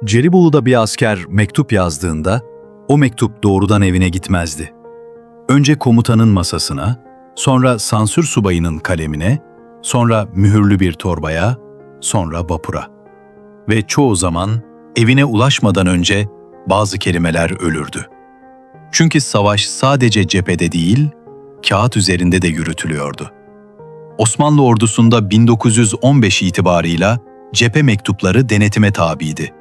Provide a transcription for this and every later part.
Gelibolu'da bir asker mektup yazdığında o mektup doğrudan evine gitmezdi. Önce komutanın masasına, sonra sansür subayının kalemine, sonra mühürlü bir torbaya, sonra vapura. Ve çoğu zaman evine ulaşmadan önce bazı kelimeler ölürdü. Çünkü savaş sadece cephede değil, kağıt üzerinde de yürütülüyordu. Osmanlı ordusunda 1915 itibarıyla cephe mektupları denetime tabiydi.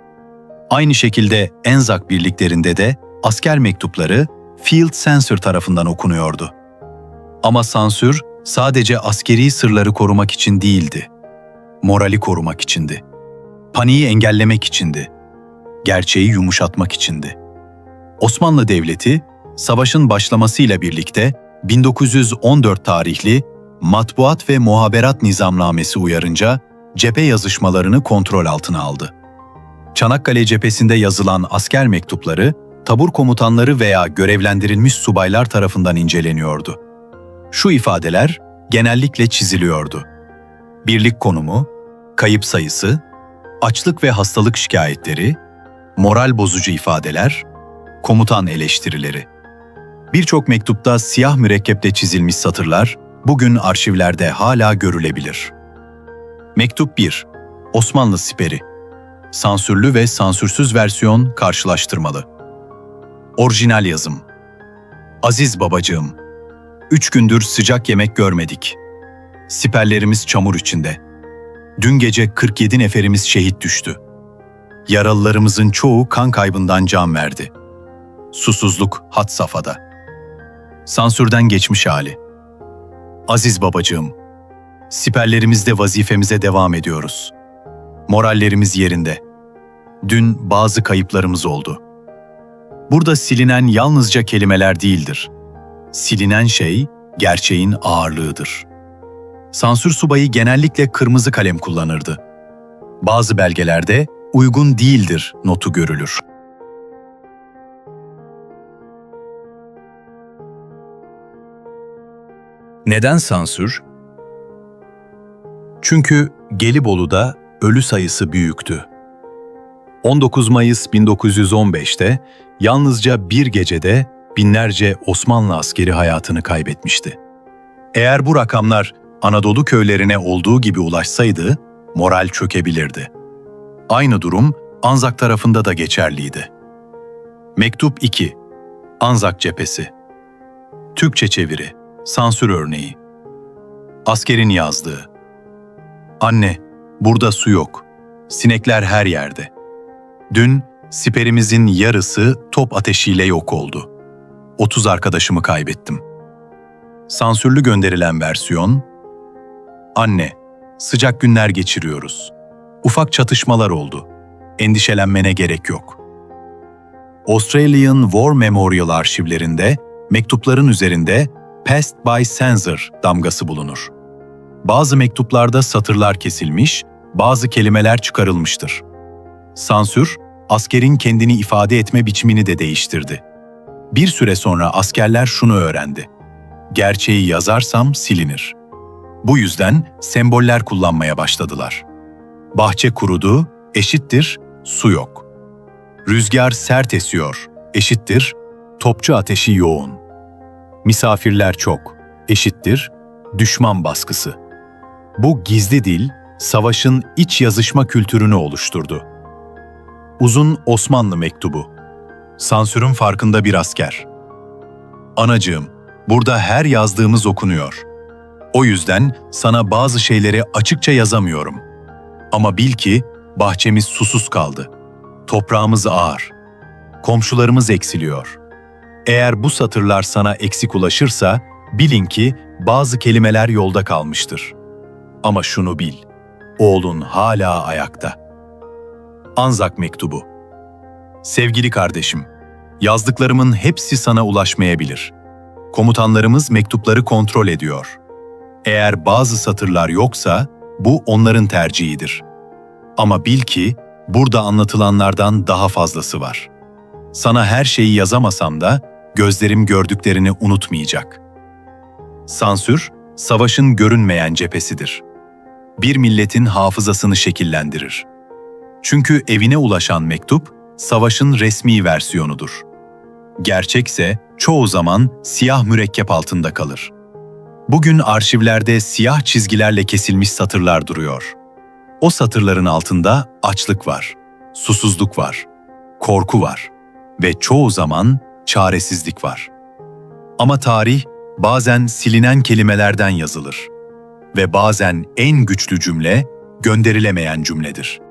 Aynı şekilde Enzak birliklerinde de asker mektupları Field Censor tarafından okunuyordu. Ama sansür sadece askeri sırları korumak için değildi. Morali korumak içindi. Paniği engellemek içindi. Gerçeği yumuşatmak içindi. Osmanlı Devleti, savaşın başlamasıyla birlikte 1914 tarihli Matbuat ve Muhaberat Nizamnamesi uyarınca cephe yazışmalarını kontrol altına aldı. Çanakkale cephesinde yazılan asker mektupları, tabur komutanları veya görevlendirilmiş subaylar tarafından inceleniyordu. Şu ifadeler genellikle çiziliyordu: birlik konumu, kayıp sayısı, açlık ve hastalık şikayetleri, moral bozucu ifadeler, komutan eleştirileri. Birçok mektupta siyah mürekkeple çizilmiş satırlar bugün arşivlerde hala görülebilir. Mektup 1. Osmanlı Siperi. Sansürlü ve sansürsüz versiyon karşılaştırmalı. Orijinal yazım. Aziz babacığım, 3 gündür sıcak yemek görmedik. Siperlerimiz çamur içinde. Dün gece 47 neferimiz şehit düştü. Yaralılarımızın çoğu kan kaybından can verdi. Susuzluk had safhada. Sansürden geçmiş hali. Aziz babacığım, siperlerimizde vazifemize devam ediyoruz. Morallerimiz yerinde. Dün bazı kayıplarımız oldu. Burada silinen yalnızca kelimeler değildir. Silinen şey, gerçeğin ağırlığıdır. Sansür subayı genellikle kırmızı kalem kullanırdı. Bazı belgelerde uygun değildir notu görülür. Neden sansür? Çünkü Gelibolu'da ölü sayısı büyüktü. 19 Mayıs 1915'te yalnızca bir gecede binlerce Osmanlı askeri hayatını kaybetmişti. Eğer bu rakamlar Anadolu köylerine olduğu gibi ulaşsaydı, moral çökebilirdi. Aynı durum Anzak tarafında da geçerliydi. Mektup 2. Anzak cephesi. Türkçe çeviri, sansür örneği. Askerin yazdığı. Anne, burada su yok. Sinekler her yerde. Dün siperimizin yarısı top ateşiyle yok oldu. 30 arkadaşımı kaybettim. Sansürlü gönderilen versiyon: Anne, sıcak günler geçiriyoruz. Ufak çatışmalar oldu. Endişelenmene gerek yok. Australian War Memorial arşivlerinde mektupların üzerinde Passed by Censor damgası bulunur. Bazı mektuplarda satırlar kesilmiş, bazı kelimeler çıkarılmıştır. Sansür, askerin kendini ifade etme biçimini de değiştirdi. Bir süre sonra askerler şunu öğrendi: gerçeği yazarsam silinir. Bu yüzden semboller kullanmaya başladılar. Bahçe kurudu, eşittir su yok. Rüzgar sert esiyor, eşittir topçu ateşi yoğun. Misafirler çok, eşittir düşman baskısı. Bu gizli dil, savaşın iç yazışma kültürünü oluşturdu. Uzun Osmanlı mektubu. Sansürün farkında bir asker. Anacığım, burada her yazdığımız okunuyor. O yüzden sana bazı şeyleri açıkça yazamıyorum. Ama bil ki bahçemiz susuz kaldı. Toprağımız ağır. Komşularımız eksiliyor. Eğer bu satırlar sana eksik ulaşırsa, bilin ki bazı kelimeler yolda kalmıştır. Ama şunu bil, oğlun hala ayakta. Anzak mektubu. Sevgili kardeşim, yazdıklarımın hepsi sana ulaşmayabilir. Komutanlarımız mektupları kontrol ediyor. Eğer bazı satırlar yoksa, bu onların tercihidir. Ama bil ki, burada anlatılanlardan daha fazlası var. Sana her şeyi yazamasam da, gözlerim gördüklerini unutmayacak. Sansür, savaşın görünmeyen cephesidir. Bir milletin hafızasını şekillendirir. Çünkü evine ulaşan mektup, savaşın resmi versiyonudur. Gerçekse çoğu zaman siyah mürekkep altında kalır. Bugün arşivlerde siyah çizgilerle kesilmiş satırlar duruyor. O satırların altında açlık var, susuzluk var, korku var ve çoğu zaman çaresizlik var. Ama tarih bazen silinen kelimelerden yazılır ve bazen en güçlü cümle gönderilemeyen cümledir.